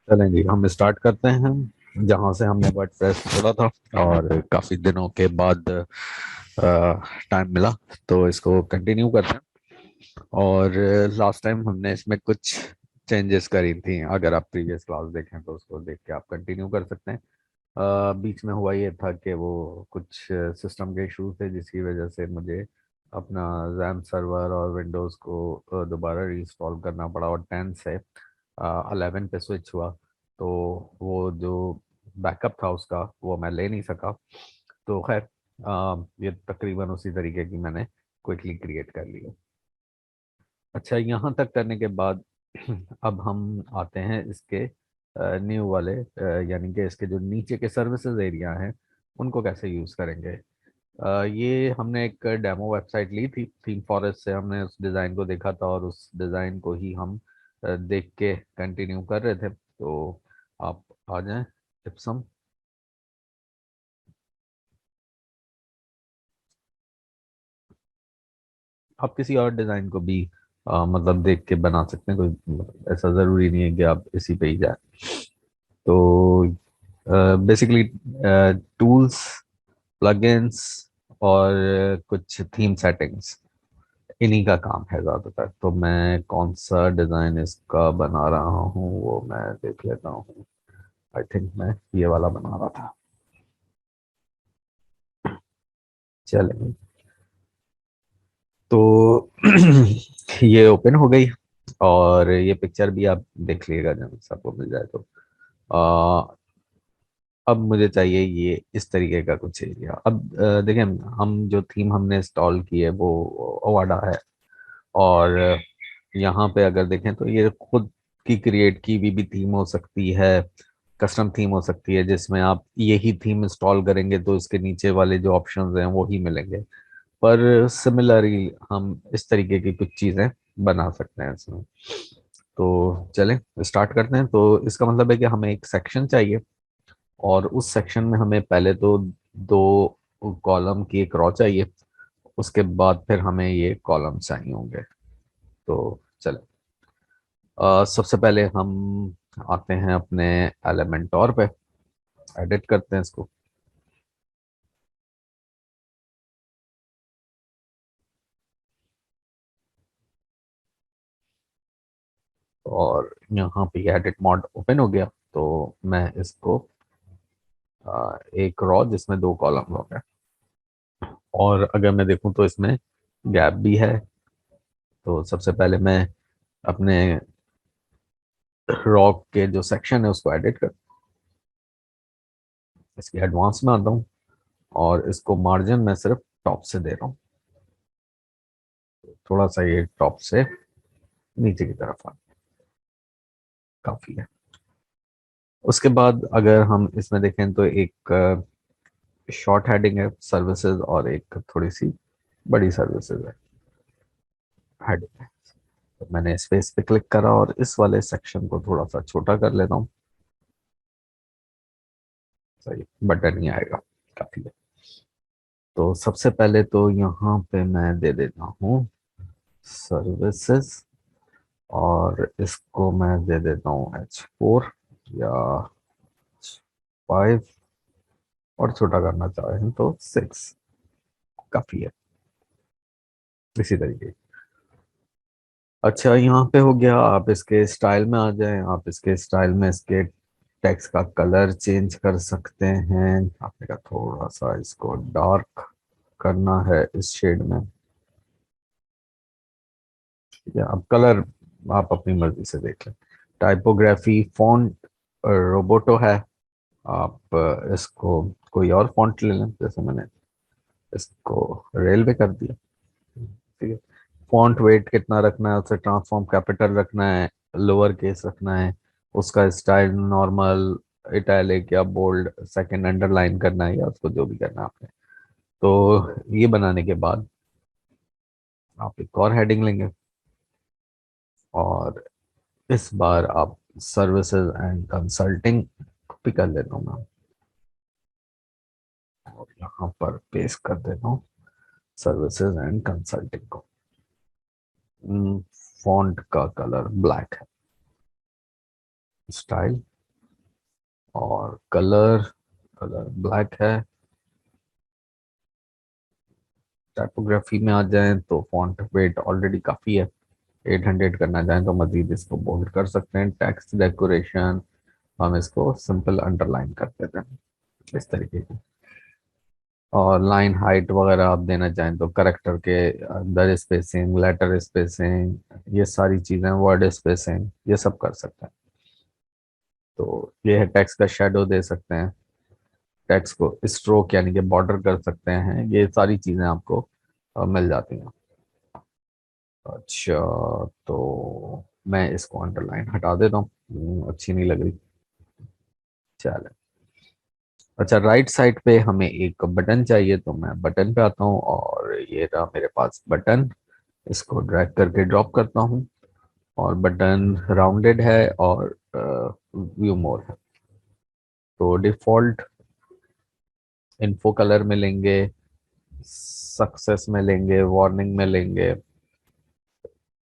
चलें जी, हम स्टार्ट करते हैं जहाँ से हमने वर्डप्रेस छोड़ा था। और काफ़ी दिनों के बाद टाइम मिला, तो इसको कंटिन्यू करते हैं। और लास्ट टाइम हमने इसमें कुछ चेंजेस करी थी। अगर आप प्रीवियस क्लास देखें तो उसको देख के आप कंटिन्यू कर सकते हैं। बीच में हुआ ये था कि वो कुछ सिस्टम के इशू थे, जिसकी वजह से मुझे अपना जैम सर्वर और विंडोज़ को दोबारा रीइंस्टॉल करना पड़ा और 10 से 11 पे स्विच हुआ। तो वो जो बैकअप था उसका वो मैं ले नहीं सका। तो खैर, ये तकरीबन उसी तरीके की मैंने क्विकली क्रिएट कर ली है। अच्छा, यहाँ तक करने के बाद अब हम आते हैं इसके न्यू वाले, यानी कि इसके जो नीचे के सर्विसेज एरिया हैं उनको कैसे यूज़ करेंगे। ये हमने एक डेमो वेबसाइट ली थी थीम फॉरेस्ट से। हमने उस डिज़ाइन को देखा था और उस डिज़ाइन को ही हम देख के कंटिन्यू कर रहे थे। तो आप आ जाएं इप्सम। आप किसी और डिज़ाइन को भी मतलब देख के बना सकते हैं। कोई मतलब ऐसा ज़रूरी नहीं है कि आप इसी पे ही जाए। तो बेसिकली टूल्स, प्लगइन्स और कुछ थीम सेटिंग्स, इन्हीं का काम है ज़्यादातर। तो मैं कौन सा डिज़ाइन इसका बना रहा हूँ वो मैं देख लेता हूँ। आई थिंक मैं ये वाला बना रहा था। चलेंगे। तो ये ओपन हो गई और ये पिक्चर भी आप देख लीजिएगा जब सबको मिल जाए तो। आ, अब मुझे चाहिए ये इस तरीके का कुछ एरिया। अब देखें, हम जो थीम हमने इंस्टॉल की है वो ओवाडा है। और यहाँ पे अगर देखें तो ये खुद की क्रिएट की हुई भी थीम हो सकती है, कस्टम थीम हो सकती है, जिसमें आप यही थीम इंस्टॉल करेंगे तो इसके नीचे वाले जो ऑप्शंस हैं वो ही मिलेंगे। पर सिमिलरली हम इस तरीके की कुछ चीज़ें बना सकते हैं इसमें। तो चलें स्टार्ट करते हैं। तो इसका मतलब है कि हमें एक सेक्शन चाहिए और उस सेक्शन में हमें पहले तो दो कॉलम की एक रो चाहिए। उसके बाद फिर हमें ये कॉलम चाहिए होंगे। तो चलें, सबसे पहले हम आते हैं अपने एलिमेंटोर पे, एडिट करते हैं इसको। और यहाँ पे एडिट मोड ओपन हो गया। तो मैं इसको एक रो जिसमें दो कॉलम होंगे। और अगर मैं देखूं तो इसमें गैप भी है। तो सबसे पहले मैं अपने रो के जो सेक्शन है उसको एडिट कर, इसकी एडवांस में आता हूँ और इसको मार्जिन में सिर्फ टॉप से दे रहा हूँ। थोड़ा सा ये टॉप से नीचे की तरफ आ, काफी है। उसके बाद अगर हम इसमें देखें तो एक शॉर्ट हेडिंग है सर्विसेज और एक थोड़ी सी बड़ी सर्विसेज है हेडिंग है। तो मैंने स्पेस पे क्लिक करा और इस वाले सेक्शन को थोड़ा सा छोटा कर लेता हूँ। सही, बटन ही आएगा, काफी है। तो सबसे पहले तो यहाँ पे मैं दे देता हूँ सर्विसेज और इसको मैं दे देता हूँ H4 या 5, और छोटा करना चाहें तो 6, काफी है। इसी तरीके। अच्छा, यहाँ पे हो गया। आप इसके स्टाइल में आ जाएं। आप इसके स्टाइल में इसके टेक्स्ट का कलर चेंज कर सकते हैं। आपने कहा थोड़ा सा इसको डार्क करना है इस शेड में, या अब कलर आप अपनी मर्जी से देख लें। टाइपोग्राफी फॉन्ट रोबोटो है। आप इसको कोई और फॉन्ट ले लें, जैसे मैंने इसको रेलवे कर दिया। ठीक है। फॉन्ट वेट कितना रखना है, उसे ट्रांसफॉर्म कैपिटल रखना है, लोअर केस रखना है, उसका स्टाइल नॉर्मल, इटैलिक या बोल्ड, सेकंड अंडरलाइन करना है, या उसको जो भी करना है आपने। तो ये बनाने के बाद आप एक और हेडिंग लेंगे और इस बार आप सर्विसेज एंड कंसल्टिंग भी कर लेता हूँ मैं, और यहाँ पर पेस्ट कर देता हूँ सर्विसेज एंड कंसल्टिंग को। फॉन्ट का कलर ब्लैक है। स्टाइल और कलर, कलर ब्लैक है। टाइपोग्राफी में आ जाएं तो फॉन्ट वेट ऑलरेडी काफ़ी है, 800 करना चाहें तो मजीद इसको बोल्ड कर सकते हैं। टेक्स्ट डेकोरेशन हम इसको सिंपल अंडरलाइन कर देते हैं इस तरीके की। और लाइन हाइट वगैरह आप देना चाहें तो करेक्टर के अंदर स्पेसिंग, लेटर स्पेसिंग, ये सारी चीज़ें, वर्ड स्पेसिंग, ये सब कर सकते हैं। तो ये है टेक्स्ट का शेडो दे सकते हैं, टेक्स्ट को स्ट्रोक यानी कि बॉर्डर कर सकते हैं, ये सारी चीज़ें आपको मिल जाती हैं। अच्छा, तो मैं इसको अंडरलाइन हटा देता हूँ, अच्छी नहीं लग रही। चलो, अच्छा राइट साइड पे हमें एक बटन चाहिए, तो मैं बटन पे आता हूँ और ये रहा मेरे पास बटन। इसको ड्रैग करके ड्रॉप करता हूँ और बटन राउंडेड है और व्यू मोर है। तो डिफॉल्ट इन्फो कलर में लेंगे, सक्सेस में लेंगे, वार्निंग में लेंगे।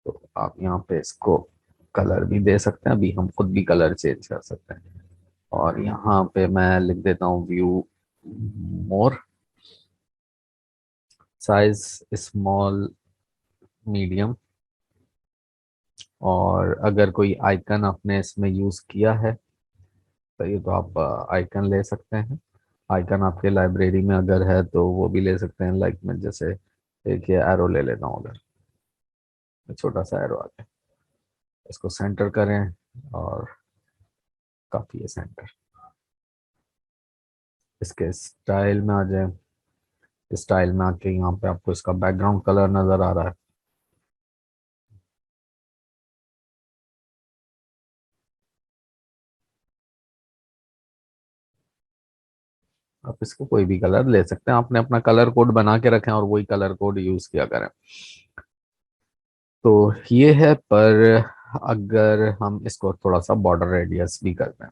तो आप यहाँ पे इसको कलर भी दे सकते हैं, अभी हम खुद भी कलर चेंज कर सकते हैं। और यहाँ पे मैं लिख देता हूँ व्यू मोर, साइज स्मॉल, मीडियम। और अगर कोई आइकन आपने इसमें यूज किया है तो ये तो आप आइकन ले सकते हैं। आइकन आपके लाइब्रेरी में अगर है तो वो भी ले सकते हैं, लाइक मैं जैसे एक ये एरो ले लेता हूँ, अगर छोटा सा एरो आ गया, इसको सेंटर करें और काफी है सेंटर। इसके स्टाइल में आ जाए, स्टाइल में आके यहाँ पे आपको इसका बैकग्राउंड कलर नजर आ रहा है। आप इसको कोई भी कलर ले सकते हैं, आपने अपना कलर कोड बना के रखें और वही कलर कोड यूज किया करें। तो ये है, पर अगर हम इसको थोड़ा सा बॉर्डर रेडियस भी कर दें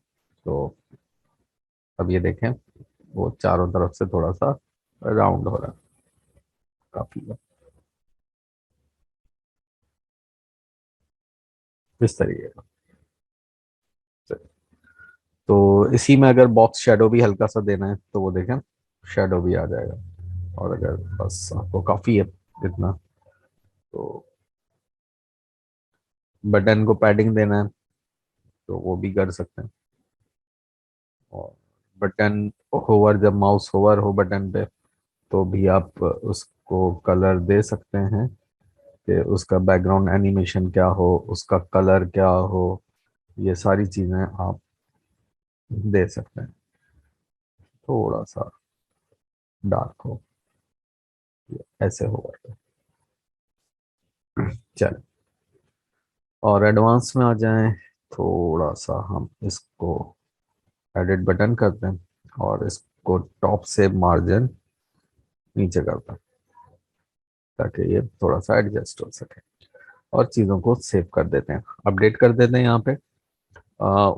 तो अब ये देखें, वो चारों तरफ से थोड़ा सा राउंड हो रहा है, काफी है इस तरीके का। तो इसी में अगर बॉक्स शेडो भी हल्का सा देना है तो वो देखें, शेडो भी आ जाएगा। और अगर बस आपको काफी है इतना, तो बटन को पैडिंग देना है तो वो भी कर सकते हैं। और बटन होवर, जब माउस होवर हो बटन पे तो भी आप उसको कलर दे सकते हैं कि उसका बैकग्राउंड एनिमेशन क्या हो, उसका कलर क्या हो, ये सारी चीजें आप दे सकते हैं। थोड़ा सा डार्क हो, ऐसे होगा। चल, और एडवांस में आ जाएं, थोड़ा सा हम इसको एडिट बटन करते हैं और इसको टॉप से मार्जिन नीचे करते हैं ताकि ये थोड़ा सा एडजस्ट हो सके। और चीज़ों को सेव कर देते हैं, अपडेट कर देते हैं यहाँ पे।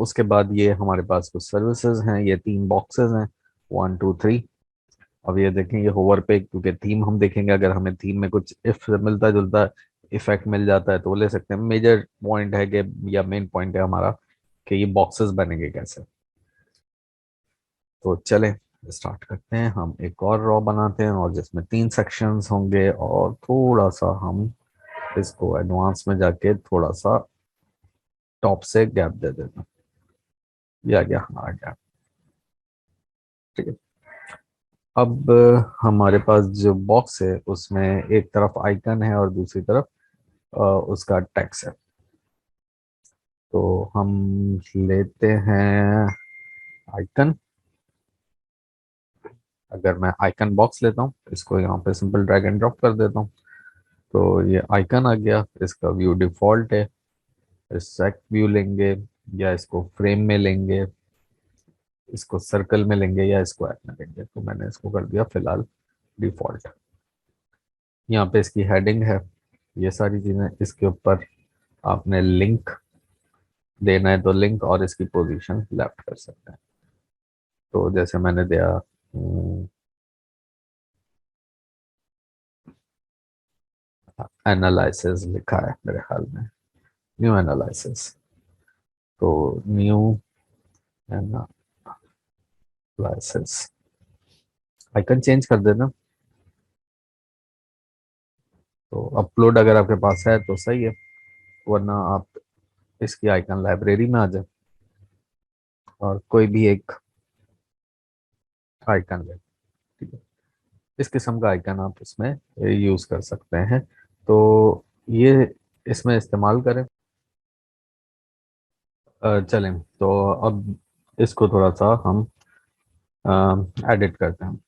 उसके बाद ये हमारे पास कुछ सर्विसेज हैं, ये 3 बॉक्सेस हैं, 1 2 3। अब ये देखें, ये होवर पे, क्योंकि थीम हम देखेंगे, अगर हमें थीम में कुछ इफ मिलता जुलता इफेक्ट मिल जाता है तो वो ले सकते हैं। मेजर पॉइंट है कि, या मेन पॉइंट है हमारा, कि ये बॉक्सेस बनेंगे कैसे। तो चलें स्टार्ट करते हैं, हम एक और रॉ बनाते हैं और जिसमें 3 सेक्शंस होंगे, और थोड़ा सा हम इसको एडवांस में जाके थोड़ा सा टॉप से गैप दे देते हैं। ये आ गया, हाँ, आ गया। ठीक है। अब हमारे पास जो बॉक्स है उसमें एक तरफ आइकन है और दूसरी तरफ उसका टेक्स्ट है। तो हम लेते हैं आइकन। अगर मैं आइकन बॉक्स लेता हूँ, इसको यहाँ पे सिंपल ड्रैग एंड ड्रॉप कर देता हूँ, तो ये आइकन आ गया। इसका व्यू डिफॉल्ट है, सेट व्यू लेंगे या इसको फ्रेम में लेंगे, इसको सर्कल में लेंगे या स्क्वायर में लेंगे, तो मैंने इसको कर दिया फिलहाल डिफॉल्ट। यहाँ पे इसकी हेडिंग है, ये सारी चीजें। इसके ऊपर आपने लिंक देना है तो लिंक, और इसकी पोजीशन लेफ्ट कर सकते हैं। तो जैसे मैंने दिया एनालिसिस लिखा है मेरे ख्याल में, न्यू एनालिसिस, तो न्यू क्लासेस आइकन चेंज कर देना। तो अपलोड अगर आपके पास है तो सही है, वरना आप इसकी आइकन लाइब्रेरी में आ जाए और कोई भी एक आइकन ले, ठीक है। इस किस्म का आइकन आप इसमें यूज कर सकते हैं। तो ये इसमें इस्तेमाल करें। चलें तो अब इसको थोड़ा सा हम एडिट करते हैं।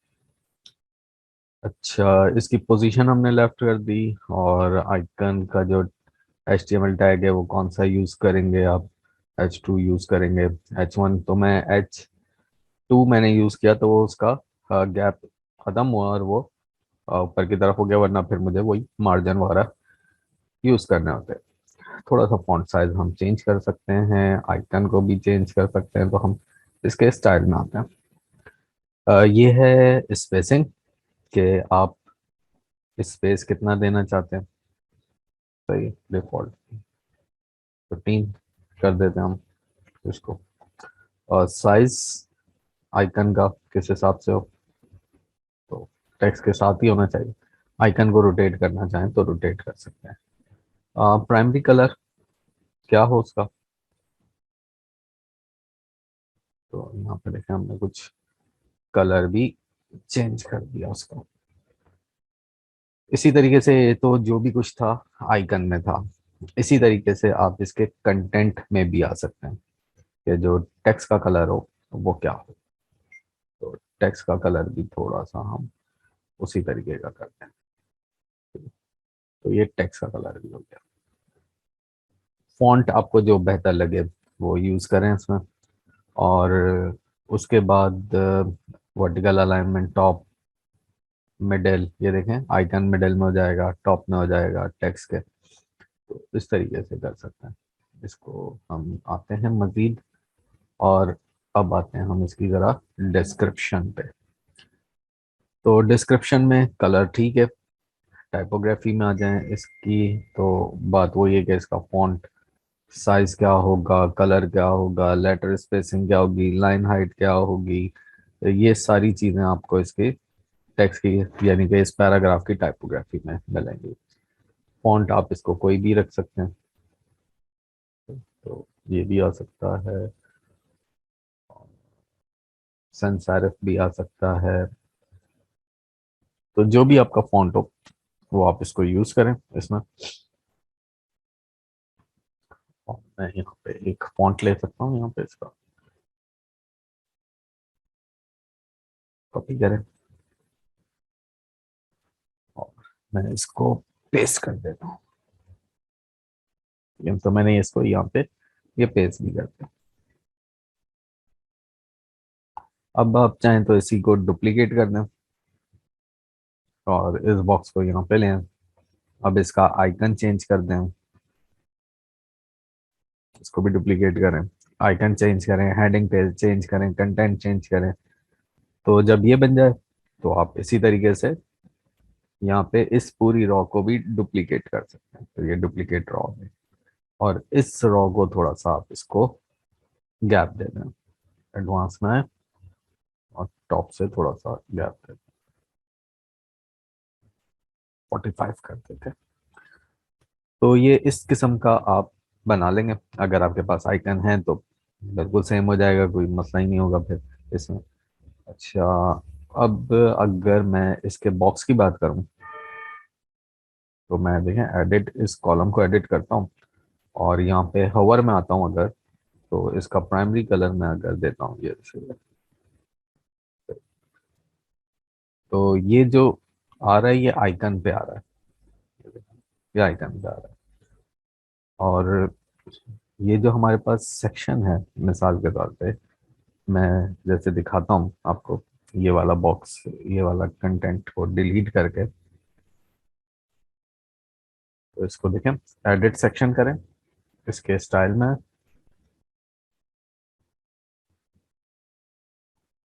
अच्छा, इसकी पोजीशन हमने लेफ्ट कर दी, और आइकन का जो HTML टैग है वो कौन सा यूज करेंगे आप? H2 यूज करेंगे। H1 तो मैं H2 मैंने यूज किया, तो वो उसका गैप खत्म हुआ और वो ऊपर की तरफ हो गया, वरना फिर मुझे वही मार्जिन वगैरह यूज करने होते हैं। थोड़ा सा फॉन्ट साइज हम चेंज कर सकते हैं, आइकन को भी चेंज कर सकते हैं। तो हम इसके स्टाइल में आते हैं। ये है स्पेसिंग, कि आप स्पेस कितना देना चाहते हैं। सही, डिफॉल्ट 15 कर देते हैं हम इसको। और साइज आइकन का किस हिसाब से हो, तो टेक्स्ट के साथ ही होना चाहिए। आइकन को रोटेट करना चाहें तो रोटेट कर सकते हैं। प्राइमरी कलर क्या हो उसका, तो यहाँ पे देखें हमने कुछ कलर भी चेंज कर दिया उसका। इसी तरीके से ये तो जो भी कुछ था आइकन में था, इसी तरीके से आप इसके कंटेंट में भी आ सकते हैं, कि जो टेक्स्ट का कलर हो वो क्या हो। तो टेक्स्ट का कलर भी थोड़ा सा हम उसी तरीके का करते हैं। तो ये टेक्स्ट का कलर भी हो गया। फॉन्ट आपको जो बेहतर लगे वो यूज करें इसमें। और उसके बाद वर्टिकल अलाइनमेंट, टॉप, मिडिल, ये देखें आइकन मिडिल में हो जाएगा, टॉप में हो जाएगा टेक्स्ट के। तो इस तरीके से कर सकते हैं इसको। हम आते हैं मजीद, और अब आते हैं हम इसकी ज़रा डिस्क्रिप्शन पे। तो डिस्क्रिप्शन में कलर ठीक है। टाइपोग्राफी में आ जाएं इसकी, तो बात वही है कि इसका फॉन्ट साइज क्या होगा, कलर क्या होगा, लेटर स्पेसिंग क्या होगी, लाइन हाइट क्या होगी। ये सारी चीज़ें आपको इसके टेक्स्ट की, यानी कि इस पैराग्राफ की टाइपोग्राफी में मिलेंगी। फॉन्ट आप इसको कोई भी रख सकते हैं, तो ये भी आ सकता है, sans serif भी आ सकता है। तो जो भी आपका फॉन्ट हो वो आप इसको यूज करें इसमें। और मैं यहाँ पे एक फॉन्ट ले सकता हूँ, यहाँ पे इसका कॉपी करें, और मैं इसको पेस्ट कर देता हूँ। तो मैंने इसको यहाँ पे ये पेस्ट भी कर दिया। अब आप चाहें तो इसी को डुप्लीकेट कर दें, और इस बॉक्स को यहाँ पे लें। अब इसका आइकन चेंज कर दें, इसको भी डुप्लीकेट करें, आइकन चेंज करें, हेडिंग पे चेंज करें, कंटेंट चेंज करें। तो जब ये बन जाए तो आप इसी तरीके से यहाँ पे इस पूरी रॉ को भी डुप्लीकेट कर सकते हैं। तो ये डुप्लीकेट रॉ है, और इस रॉ को थोड़ा सा आप इसको गैप दे दें। एडवांस में है, और टॉप से थोड़ा सा गैप दे दें, 45 कर देते हैं। तो ये इस किस्म का आप बना लेंगे। अगर आपके पास आइकन है तो बिल्कुल सेम हो जाएगा, कोई मसला ही नहीं होगा फिर इसमें। अच्छा, अब अगर मैं इसके बॉक्स की बात करूं, तो मैं देखें एडिट, इस कॉलम को एडिट करता हूं, और यहाँ पे हवर में आता हूं। अगर तो इसका प्राइमरी कलर मैं अगर देता हूँ ये, तो ये जो आ रहा है ये आइकन पे आ रहा है, ये आइकन पे आ रहा है। और ये जो हमारे पास सेक्शन है, मिसाल के तौर पे मैं जैसे दिखाता हूँ आपको, ये वाला बॉक्स, ये वाला कंटेंट को डिलीट करके, तो इसको देखें, एडिट सेक्शन करें, इसके स्टाइल में,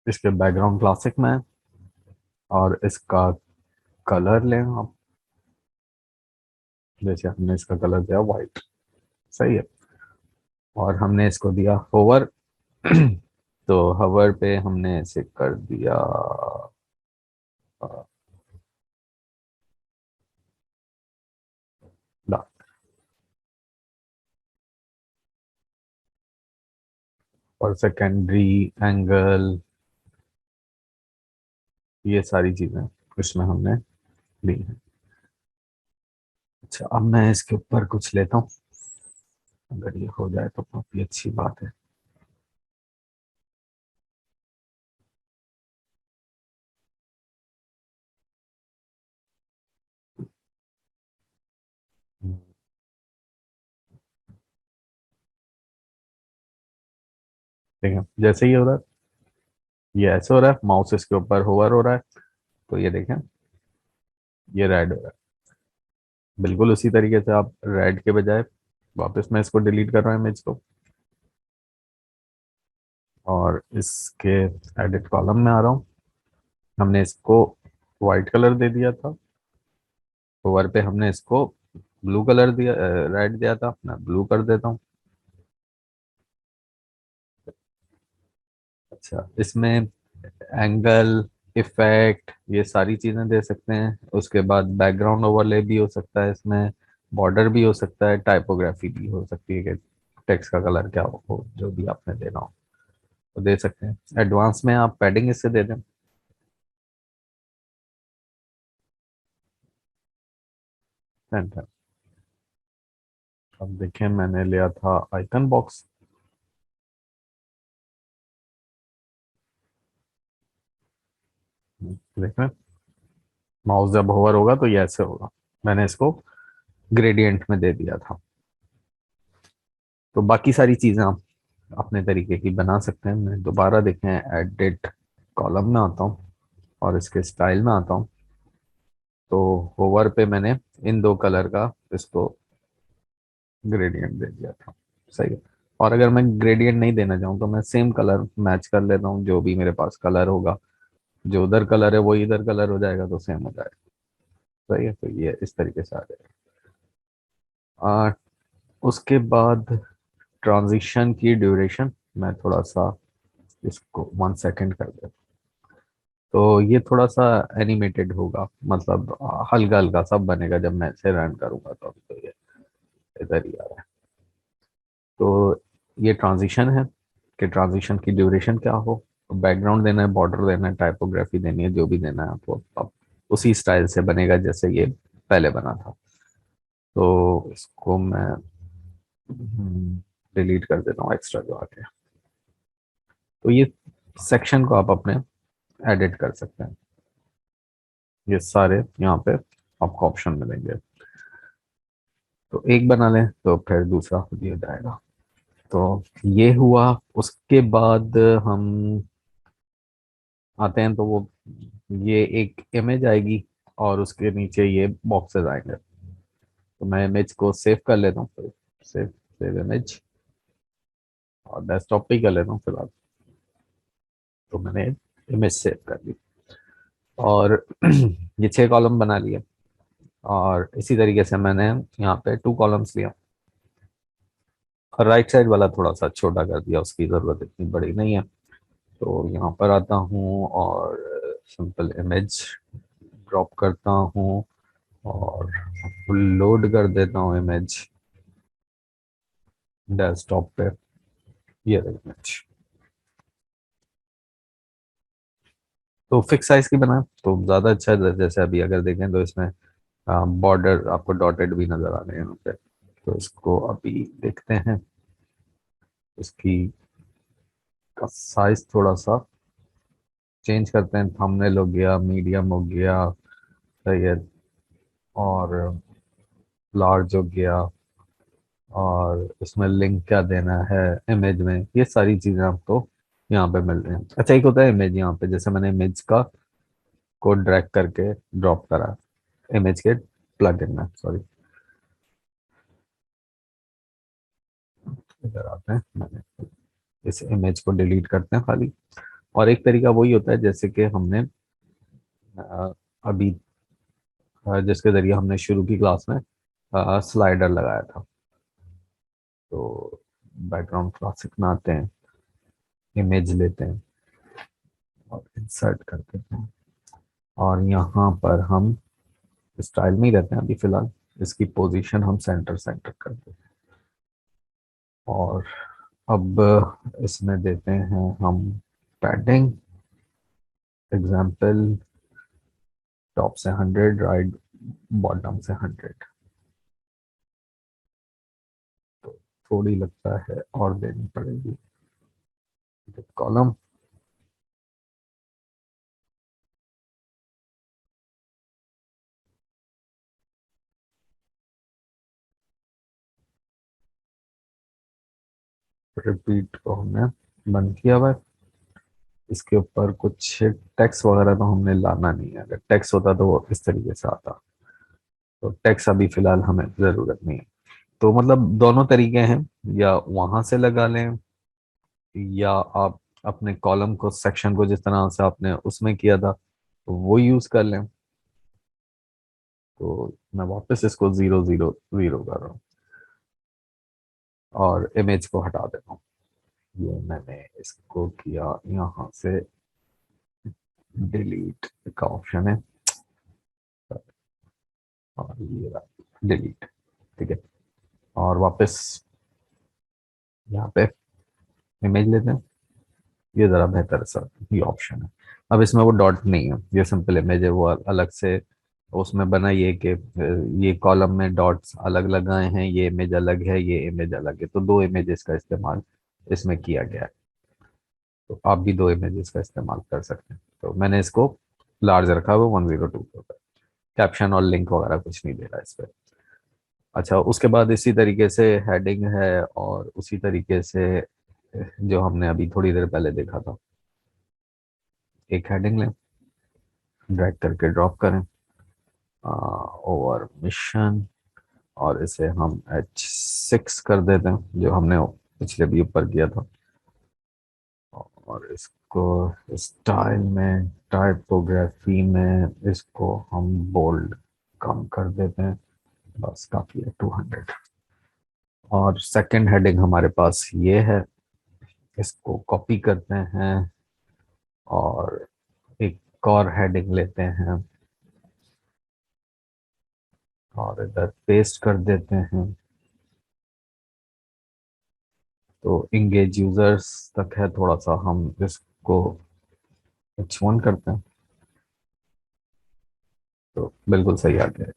इसके बैकग्राउंड क्लासिक में, और इसका कलर लें आप। जैसे हमने इसका कलर दिया वाइट, सही है, और हमने इसको दिया होवर तो हवर पे हमने इसे कर दिया dark। और सेकेंडरी एंगल, ये सारी चीजें इसमें हमने ली हैं। अच्छा, अब मैं इसके ऊपर कुछ लेता हूँ, अगर ये हो जाए तो काफी अच्छी बात है। ठीक है, जैसे ही हो रहा है, ये ऐसे हो रहा है, माउस इसके ऊपर होवर हो रहा है, तो ये देखें, ये रेड हो रहा है। बिल्कुल उसी तरीके से आप रेड के बजाय, वापस मैं इसको डिलीट कर रहा हूँ इमेज को, और इसके एडिट कॉलम में आ रहा हूँ। हमने इसको वाइट कलर दे दिया था, ओवर पे हमने इसको ब्लू कलर दिया, रेड दिया था, मैं ब्लू कर देता हूँ। अच्छा, इसमें एंगल, इफेक्ट, ये सारी चीजें दे सकते हैं। उसके बाद बैकग्राउंड ओवरले भी हो सकता है इसमें, बॉर्डर भी हो सकता है, टाइपोग्राफी भी हो सकती है कि टेक्स्ट का कलर क्या हो, जो भी आपने देना हो तो दे सकते हैं। एडवांस में आप पैडिंग इससे दे दें। Enter। अब देखें, मैंने लिया था आइकन बॉक्स। देखें, माउस जब होवर होगा तो ये ऐसे होगा। मैंने इसको ग्रेडियंट में दे दिया था। तो बाकी सारी चीजें आप अपने तरीके की बना सकते हैं। मैं दोबारा देखें, एडिट कॉलम में आता हूँ और इसके स्टाइल में आता हूँ। तो होवर पे मैंने इन दो कलर का इसको ग्रेडियंट दे दिया था। सही है। और अगर मैं ग्रेडियंट नहीं देना चाहूँ तो मैं सेम कलर मैच कर लेता हूँ, जो भी मेरे पास कलर होगा, जो उधर कलर है वो इधर कलर हो जाएगा, तो सेम हो जाएगा। सही है, तो ये इस तरीके से आ जाएगा। उसके बाद ट्रांजिशन की ड्यूरेशन, मैं थोड़ा सा इसको 1 सेकेंड कर देता, तो ये थोड़ा सा एनिमेटेड होगा, मतलब हल्का हल्का सा बनेगा जब मैं इसे रन करूंगा। तो अभी तो ये इधर ही आ रहा है। तो ये ट्रांजिशन है कि ट्रांजिशन की ड्यूरेशन क्या हो, बैकग्राउंड देना है, बॉर्डर देना है, टाइपोग्राफी देनी है, जो भी देना है आपको, अब उसी स्टाइल से बनेगा जैसे ये पहले बना था। तो इसको मैं डिलीट कर देता हूँ, एक्स्ट्रा जो आके। तो ये सेक्शन को आप अपने एडिट कर सकते हैं। ये सारे यहाँ पे आपको ऑप्शन मिलेंगे, तो एक बना लें तो फिर दूसरा खुद ही हो जाएगा। तो ये हुआ। उसके बाद हम आते हैं, तो वो ये एक इमेज आएगी और उसके नीचे ये बॉक्सेस आएंगे। तो मैं इमेज को सेव कर लेता हूँ, फिर सेव सेव इमेज, और डेस्कटॉप पे ही कर लेता हूँ फिलहाल। तो मैंने इमेज सेव कर ली, और ये 6 कॉलम बना लिए। और इसी तरीके से मैंने यहाँ पे 2 कॉलम्स लिया, और राइट साइड वाला थोड़ा सा छोटा कर दिया, उसकी ज़रूरत इतनी बड़ी नहीं है। तो यहाँ पर आता हूँ और सिंपल इमेज ड्रॉप करता हूँ, और लोड कर देता हूँ इमेज डेस्कटॉप पे। ये रही इमेज। तो फिक्स साइज की बनाए तो ज़्यादा अच्छा है। जैसे अभी अगर देखें तो इसमें बॉर्डर आपको डॉटेड भी नज़र आ रहे हैं यहाँ पे। तो इसको अभी देखते हैं, इसकी का साइज थोड़ा सा चेंज करते हैं। थंबनेल हो गया, मीडियम हो गया, सही है, और लार्ज हो गया, और इसमें लिंक क्या देना है इमेज में, ये सारी चीजें आपको यहाँ पे मिल रही हैं। अच्छा, एक होता है इमेज, यहाँ पे जैसे मैंने इमेज का कोड ड्रैग करके ड्रॉप करा इमेज के प्लगइन में, सॉरी, इधर आते हैं, मैंने इस इमेज को डिलीट करते हैं खाली। और एक तरीका वही होता है जैसे कि हमने अभी जिसके जरिए हमने शुरू की क्लास में स्लाइडर लगाया था। तो बैकग्राउंड क्लासिक में आते हैं, इमेज लेते हैं और इंसर्ट कर देते हैं, और यहाँ पर हम स्टाइल में ही रहते हैं अभी फिलहाल। इसकी पोजीशन हम सेंटर सेंटर कर देते हैं, और अब इसमें देते हैं हम पैडिंग, एग्जाम्पल टॉप से 100, राइट बॉटम से 100। तो थोड़ी लगता है और देनी पड़ेगी। कॉलम, रिपीट को हमने बंद किया हुआ है। इसके ऊपर कुछ टैक्स वगैरह तो हमने लाना नहीं है, अगर टैक्स होता तो वो इस तरीके से आता। तो टैक्स अभी फिलहाल हमें ज़रूरत नहीं है। तो मतलब दोनों तरीके हैं, या वहां से लगा लें, या आप अपने कॉलम को, सेक्शन को जिस तरह से आपने उसमें किया था तो वो यूज कर लें। तो मैं वापस इसको 0 0 0 कर रहा हूँ और इमेज को हटा देता हूँ। ये मैंने इसको किया यहाँ से, डिलीट का ऑप्शन है और ये डिलीट, ठीक है। और वापस यहाँ पे इमेज लेते हैं, ये ज़रा बेहतर सा ये ऑप्शन है। अब इसमें वो डॉट नहीं है, ये सिंपल इमेज है, वो अलग से उसमें बना ये कि ये कॉलम में डॉट्स अलग लगाए हैं, ये इमेज अलग है, ये इमेज अलग है, तो दो इमेजेस का इस्तेमाल इसमें किया गया है। तो आप भी दो इमेजेस का इस्तेमाल कर सकते हैं। तो मैंने इसको लार्ज रखा हुआ 102 के ऊपर, कैप्शन और लिंक वगैरह कुछ नहीं दे रहा इस पर। अच्छा, उसके बाद इसी तरीके से हेडिंग है, और उसी तरीके से जो हमने अभी थोड़ी देर पहले देखा था, एक हेडिंग लें, ड्रैग करके ड्रॉप करें ओवर मिशन, और इसे हम H6 कर देते हैं जो हमने पिछले भी ऊपर किया था। और इसको स्टाइल में, टाइपोग्राफी में इसको हम बोल्ड कम कर देते हैं, बस काफी है 200। और सेकंड हेडिंग हमारे पास ये है, इसको कॉपी करते हैं और एक और हेडिंग लेते हैं और इधर पेस्ट कर देते हैं। तो इंगेज यूजर्स तक है, थोड़ा सा हम इसको H1 करते हैं, तो बिल्कुल सही आ गया।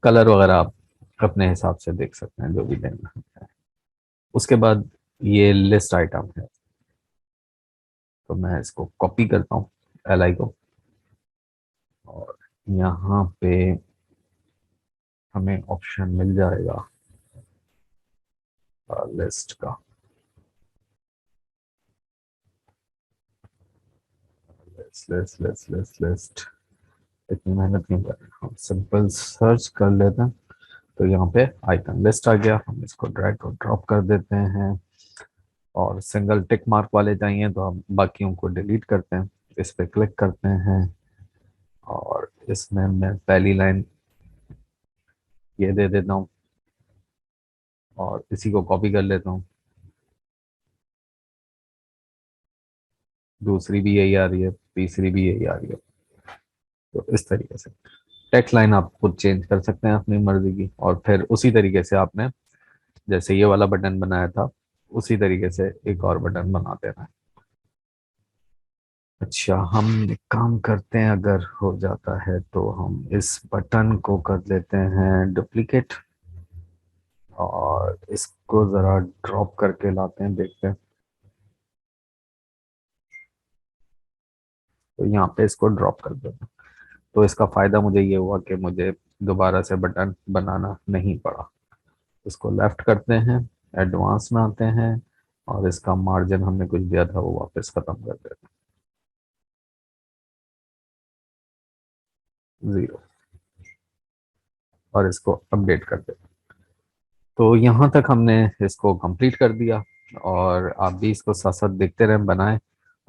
कलर वगैरह आप अपने हिसाब से देख सकते हैं जो भी देना है। उसके बाद ये लिस्ट आइटम है, तो मैं इसको कॉपी करता हूँ LI को, और यहाँ पे हमें ऑप्शन मिल जाएगा लिस्ट का। List list list list list, इतनी मेहनत नहीं कर रहे, हम सिंपल सर्च कर लेते हैं। तो यहाँ पे आइकन लिस्ट आ गया, हम इसको ड्रैग और ड्रॉप कर देते हैं, और सिंगल टिक मार्क वाले चाहिए तो हम बाकियों को डिलीट करते हैं। इस पे क्लिक करते हैं, और इसमें मैं पहली लाइन ये दे देता हूँ, और इसी को कॉपी कर लेता हूँ, दूसरी भी यही आ रही है, तीसरी भी यही आ रही है। तो इस तरीके से टेक्स्ट लाइन आप खुद चेंज कर सकते हैं अपनी मर्जी की, और फिर उसी तरीके से आपने जैसे ये वाला बटन बनाया था उसी तरीके से एक और बटन बना देना है। अच्छा, हम एक काम करते हैं, अगर हो जाता है तो हम इस बटन को कर लेते हैं डुप्लीकेट, और इसको जरा ड्रॉप करके लाते हैं, देखते हैं। तो यहाँ पे इसको ड्रॉप कर देते हैं। तो इसका फायदा मुझे ये हुआ कि मुझे दोबारा से बटन बनाना नहीं पड़ा। इसको लेफ्ट करते हैं, एडवांस में आते हैं, और इसका मार्जिन हमने कुछ दिया था वो वापस खत्म कर देते हैं 0, और इसको अपडेट कर देते हैं। तो यहाँ तक हमने इसको कंप्लीट कर दिया, और आप भी इसको साथ साथ देखते रहें, बनाएं,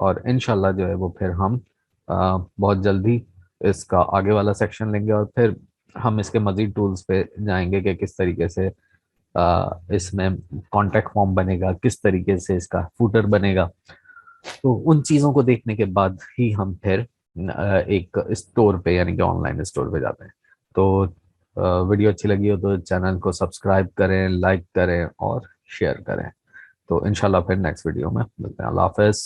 और इनशाला जो है वो फिर हम बहुत जल्दी इसका आगे वाला सेक्शन लेंगे, और फिर हम इसके मज़ीद टूल्स पे जाएंगे कि किस तरीके से इसमें कॉन्टैक्ट फॉर्म बनेगा, किस तरीके से इसका फूटर बनेगा, तो उन चीज़ों को देखने के बाद ही हम फिर एक स्टोर पे यानी कि ऑनलाइन स्टोर पे जाते हैं। तो वीडियो अच्छी लगी हो तो चैनल को सब्सक्राइब करें, लाइक करें और शेयर करें। तो इंशाल्लाह फिर नेक्स्ट वीडियो में मिलते हैं। अल्लाह हाफिज़।